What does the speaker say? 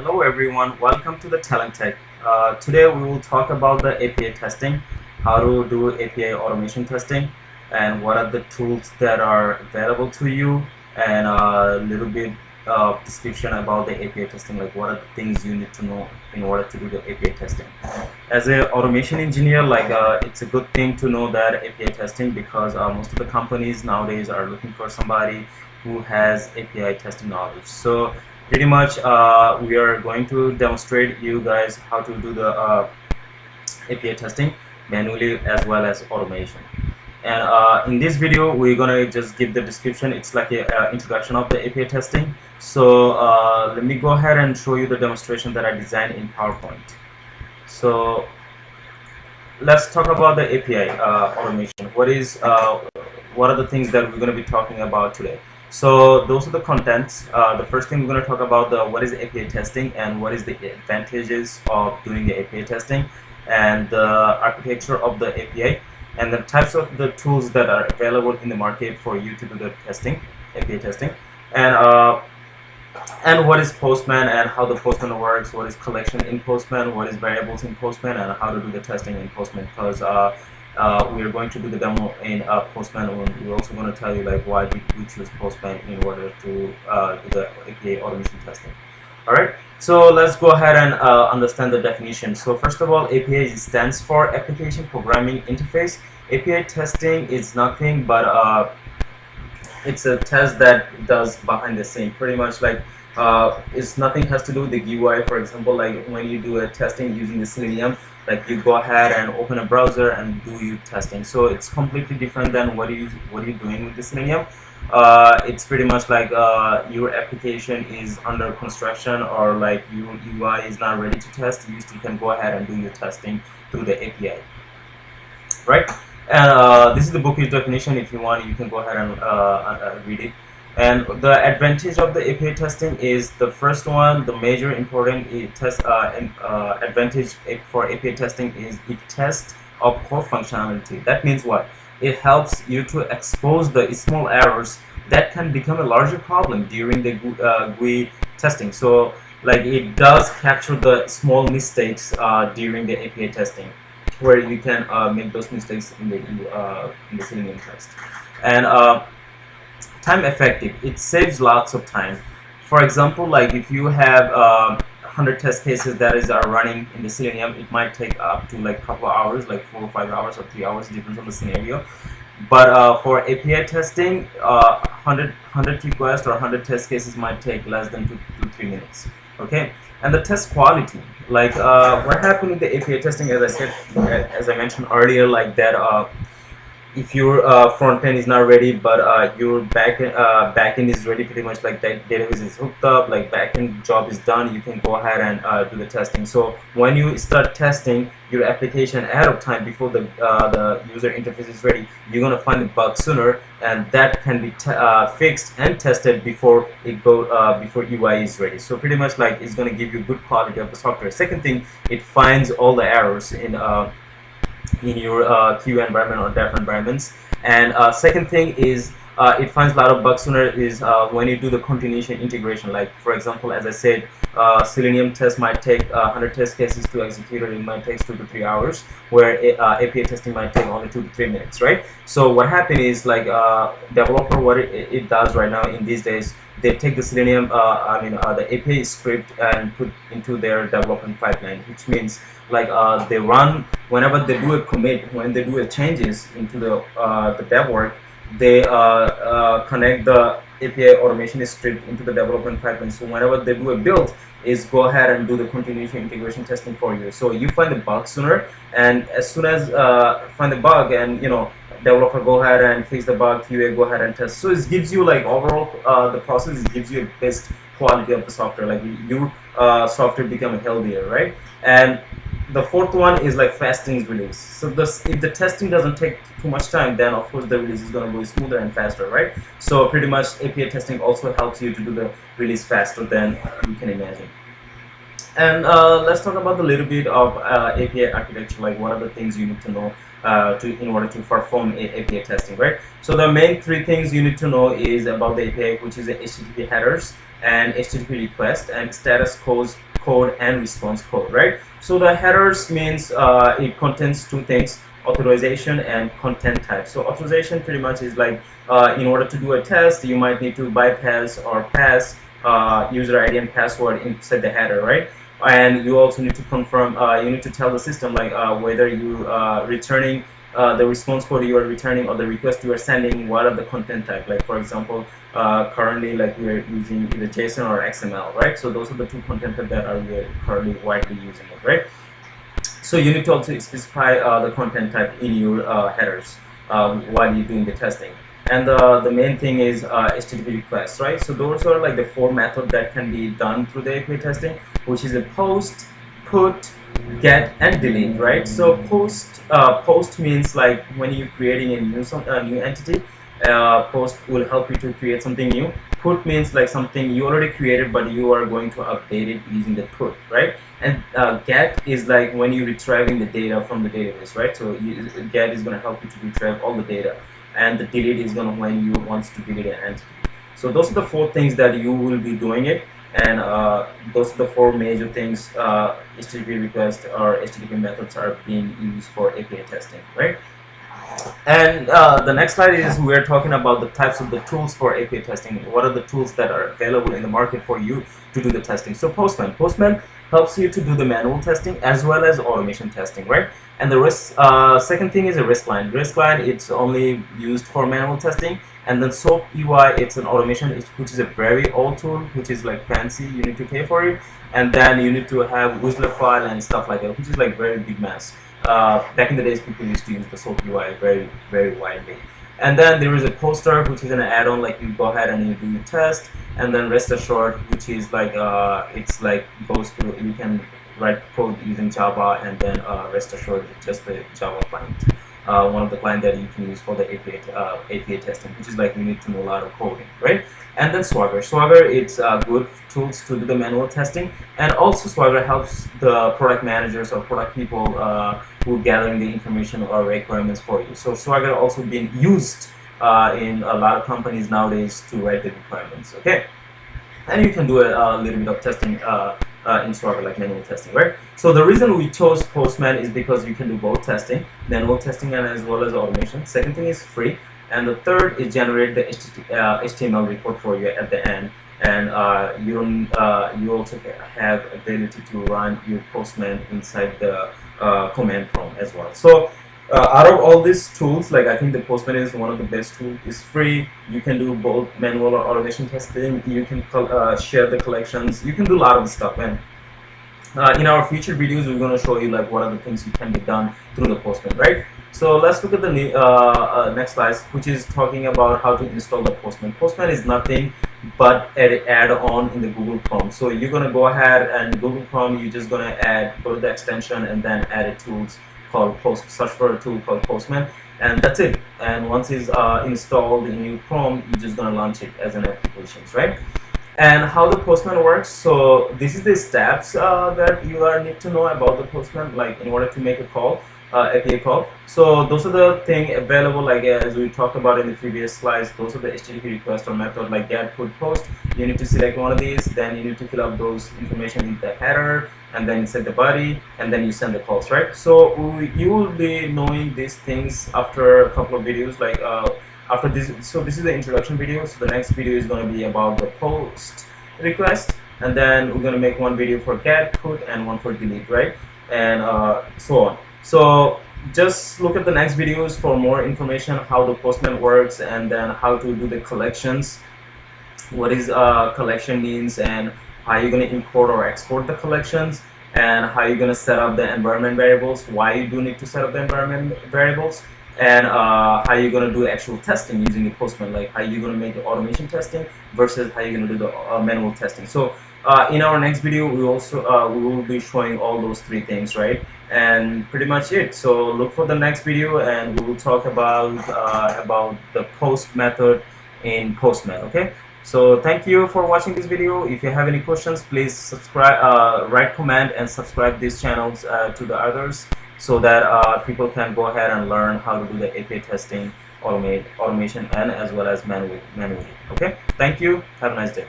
Hello everyone, welcome to the Talent Tech. Today we will talk about the API testing, how to do API automation testing, and what are the tools that are available to you, and a little bit of description about the API testing, like what are the things you need to know in order to do the API testing. As an automation engineer, it's a good thing to know that API testing because most of the companies nowadays are looking for somebody who has API testing knowledge. So pretty much we are going to demonstrate you guys how to do the API testing manually as well as automation. And in this video we're gonna just give the description. It's like a introduction of the API testing. So let me go ahead and show you the demonstration that I designed in PowerPoint. So let's talk about the API automation. What are the things that we're going to be talking about today? So those are the contents. The first thing we're going to talk about what is API testing and what is the advantages of doing the API testing, and the architecture of the API, and the types of the tools that are available in the market for you to do the testing, API testing, and what is Postman and how the Postman works, what is collection in Postman, what is variables in Postman, and how to do the testing in Postman. Because we are going to do the demo in Postman, and we're also going to tell you like why did we choose Postman in order to do the API automation testing. All right, so let's go ahead and understand the definition. So first of all, API stands for Application Programming Interface. API testing is nothing but it's a test that does behind the scene, pretty much like it's nothing has to do with the UI. For example, like when you do a testing using the Selenium, like you go ahead and open a browser and do your testing. So it's completely different than what you're doing with the Selenium. It's pretty much like your application is under construction, or like your UI is not ready to test. You still can go ahead and do your testing through the API, right? And this is the booklet definition. If you want, you can go ahead and read it. And the advantage of the API testing is the first one, the major important advantage for API testing is it tests of core functionality. That means what? It helps you to expose the small errors that can become a larger problem during the GUI testing. So like it does capture the small mistakes during the API testing, where you can make those mistakes in the Selenium test. And time effective, it saves lots of time. For example, like if you have 100 test cases that are running in the Selenium, it might take up to like a couple of hours, like 4 or 5 hours or 3 hours, depends on the scenario. But for API testing, 100 requests or 100 test cases might take less than 2 to 3 minutes. Okay, and the test quality, like what happened with the API testing, as I said, as I mentioned earlier, like that if your front end is not ready, but your back end is ready, pretty much like that database is hooked up, like back end job is done, you can go ahead and do the testing. So when you start testing your application ahead of time before the user interface is ready, you're gonna find the bug sooner, and that can be fixed and tested before before UI is ready. So pretty much like it's gonna give you good quality of the software. Second thing, it finds all the errors in your Q environment or dev environments. And second thing is it finds a lot of bugs sooner is when you do the continuation integration. Like for example, as I said, Selenium test might take 100 test cases to execute, or it might take 2 to 3 hours, where API testing might take only 2 to 3 minutes, right? So what happened is like developer, what it does right now in these days, they take the Selenium, the API script and put into their development pipeline, which means like they run whenever they do a commit, when they do a changes into the dev work, they connect the API automation script into the development pipeline. So whenever they do a build, is go ahead and do the continuation integration testing for you. So you find the bug sooner, and as soon as find the bug, and developer go ahead and fix the bug, QA go ahead and test. So it gives you like overall the process, it gives you a best quality of the software, like your software become healthier, right? And the fourth one is like fasting release. So if the testing doesn't take too much time, then of course the release is going to go smoother and faster, right? So pretty much API testing also helps you to do the release faster than you can imagine. And let's talk about a little bit of API architecture, like what are the things you need to know in order to perform API testing, right? So the main three things you need to know is about the API, which is the HTTP headers, and HTTP request, and status code and response code, right? So the headers means it contains two things: authorization and content type. So authorization pretty much is like in order to do a test, you might need to bypass or pass user ID and password inside the header, right? And you also need to confirm, you need to tell the system like whether you returning the response code you are returning or the request you are sending, what are the content type. Like for example, currently like we are using either JSON or XML, right? So those are the two content types that are we are currently widely using it, right? So you need to also specify the content type in your headers while you're doing the testing. And the main thing is HTTP requests, right? So those are like the four methods that can be done through the API testing, which is a post, put, get, and delete, right? So post means like when you're creating a new entity. Post will help you to create something new. Put means like something you already created but you are going to update it using the put, right? And get is like when you're retrieving the data from the database, right? So get is going to help you to retrieve all the data, and the delete is going to when you want to delete an entity. So those are the four things that you will be doing it, and those are the four major things HTTP requests or HTTP methods are being used for API testing, right? And the next slide is we're talking about the types of the tools for API testing. What are the tools that are available in the market for you to do the testing? So Postman helps you to do the manual testing as well as automation testing, right? And the second thing is a risk line. Risk line, it's only used for manual testing. And then SOAP UI, it's an automation, which is a very old tool, which is like fancy. You need to pay for it, and then you need to have Whistler file and stuff like that, which is like very big mess. Back in the days, people used to use the SOAP UI very widely. And then there is a poster, which is an add-on, like you go ahead and you do your test. And then Rest Assured, which is like it's like goes to, you can write code using Java, and then Rest Assured is just the Java client. One of the clients that you can use for the API testing, which is like you need to know a lot of coding, right? And then Swagger, it's good tools to do the manual testing, and also Swagger helps the product managers or product people who are gathering the information or requirements for you. So Swagger also being used in a lot of companies nowadays to write the requirements, okay? And you can do a little bit of testing in Swagger, like manual testing, right? So the reason we chose Postman is because you can do both testing, manual testing, and as well as automation. Second thing is free, and the third is generate the HTML report for you at the end. And you also have ability to run your Postman inside the command prompt as well. So out of all these tools, like I think the Postman is one of the best tools. It's free. You can do both manual or automation testing. You can share the collections. You can do a lot of stuff. And in our future videos, we're going to show you like what are the things you can be done through the Postman, right? So let's look at the next slide, which is talking about how to install the Postman. Postman is nothing but an add-on in the Google Chrome. So you're going to go ahead and Google Chrome, you're just going to go to the extension and then add a tools called search for a tool called Postman, and that's it. And once it's installed in your Chrome, you're just going to launch it as an application, right? And how the Postman works, so this is the steps that you need to know about the Postman, like in order to make a call, API call. So those are the things available, like as we talked about in the previous slides. Those are the HTTP request or method like get, put, post. You need to select one of these, then you need to fill up those information in the header, and then you set the body, and then you send the calls, right? So you will be knowing these things after a couple of videos, like after this. So this is the introduction video. So the next video is going to be about the post request, and then we're going to make one video for get, put, and one for delete, right? And so on. So just look at the next videos for more information how the Postman works, and then how to do the collections, what is collection means, and how you're going to import or export the collections, and how you're going to set up the environment variables, why you do need to set up the environment variables, and how you're going to do actual testing using the Postman, like how you're going to make the automation testing versus how you're going to do the manual testing. So in our next video, we will be showing all those three things, right? And pretty much it. So look for the next video, and we will talk about the post method in Postman. Okay. So thank you for watching this video. If you have any questions, please subscribe, write, comment, and subscribe these channels to the others, so that people can go ahead and learn how to do the API testing, automation, and as well as manually. Okay. Thank you. Have a nice day.